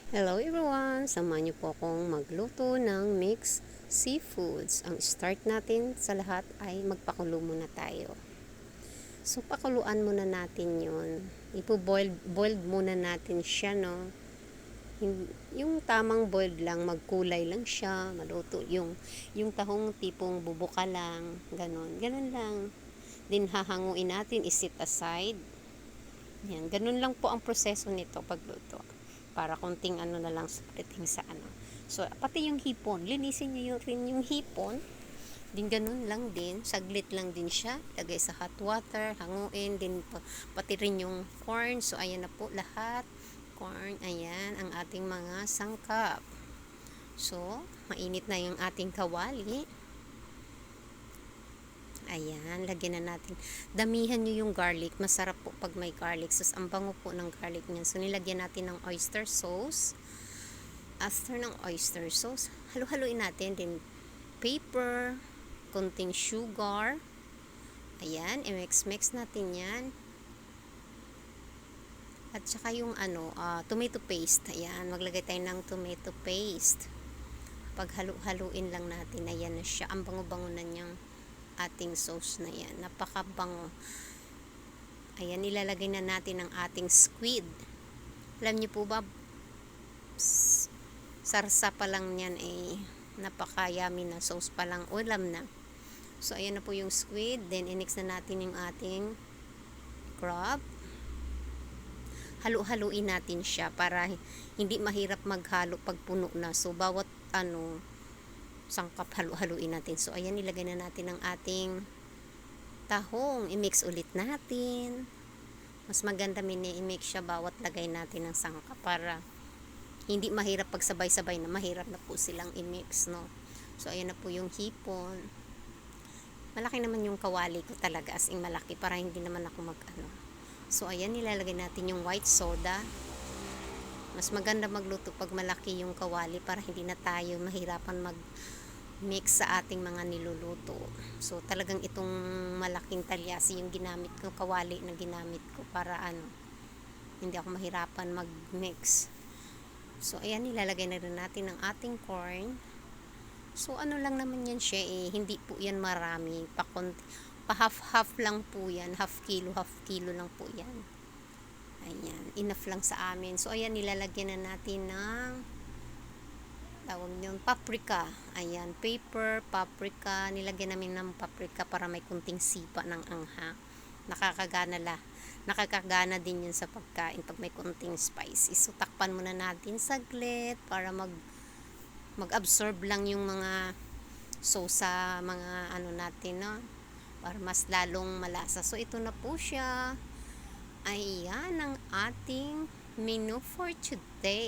Hello everyone! Samahan niyo po akong magluto ng mixed seafoods. Ang start natin sa lahat ay magpakulo muna tayo. So, pakuluan muna natin yun. Boiled muna natin siya, no? Yung tamang boiled lang, magkulay lang siya, maluto. Yung tahong tipong bubuka lang, ganon. Ganon lang. Then, hahanguin natin, isit aside. Yan, ganun lang po ang proseso nito pagluto. Para konting ano na lang spriting sa ano. So, pati yung hipon, linisin niyo rin yung hipon. Din ganun lang din, saglit lang din siya. Lagay sa hot water, hanguin, din pati rin yung corn. So, ayan na po lahat. Corn, ayan, ang ating mga sangkap. So, mainit na yung ating kawali. Ayan, lagyan na natin. Damihan nyo yung garlic. Masarap po pag may garlic. So, ang bango po ng garlic niyan. So, nilagyan natin ng oyster sauce. After ng oyster sauce, halu-haluin natin din pepper, konting sugar. Ayan, i-mix natin yan. At saka yung tomato paste. Ayan, maglagay tayo ng tomato paste. Pag halu-haluin lang natin, ayan na siya. Ang bango-bango na niyang ating sauce na yan. Napakabango. Ayan, nilalagay na natin ang ating squid. Alam niyo po ba, sarsa pa lang yan napaka-yummy na sauce pa lang, ulam na. So, ayan na po yung squid. Then, inix na natin yung ating crab. Halu-haluin natin siya para hindi mahirap maghalo pag puno na. So, bawat sangkap halu-haluin natin. So, ayan, nilagay na natin ang ating tahong. I-mix ulit natin. Mas maganda i-mix siya bawat lagay natin ng sangkap para hindi mahirap pag sabay-sabay na. Mahirap na po silang i-mix, no? So, ayan na po yung hipon. Malaki naman yung kawali ko talaga, as in malaki, para hindi naman ako So, ayan, nilalagay natin yung white soda. Mas maganda magluto pag malaki yung kawali para hindi na tayo mahirapan mag-mix sa ating mga niluluto. So, talagang itong malaking talyasi yung ginamit ko, kawali na ginamit ko para hindi ako mahirapan mag-mix. So, ayan, nilalagay na rin natin ang ating corn. So, ano lang naman yan siya hindi po yan marami. Pa half lang po yan. Half kilo lang po yan. Ayan, enough lang sa amin. So, ayan, nilalagyan na natin ng tawag nyo, paprika. Ayan, paprika. Nilagyan namin ng paprika para may kunting sipa ng anghang. Nakakagana din yun sa pagkain pag may kunting spice. So, takpan muna natin saglit para mag-absorb lang yung mga sauce sa mga natin, no? Para mas lalong malasa. So, ito na po siya. Ayan ang ating menu for today.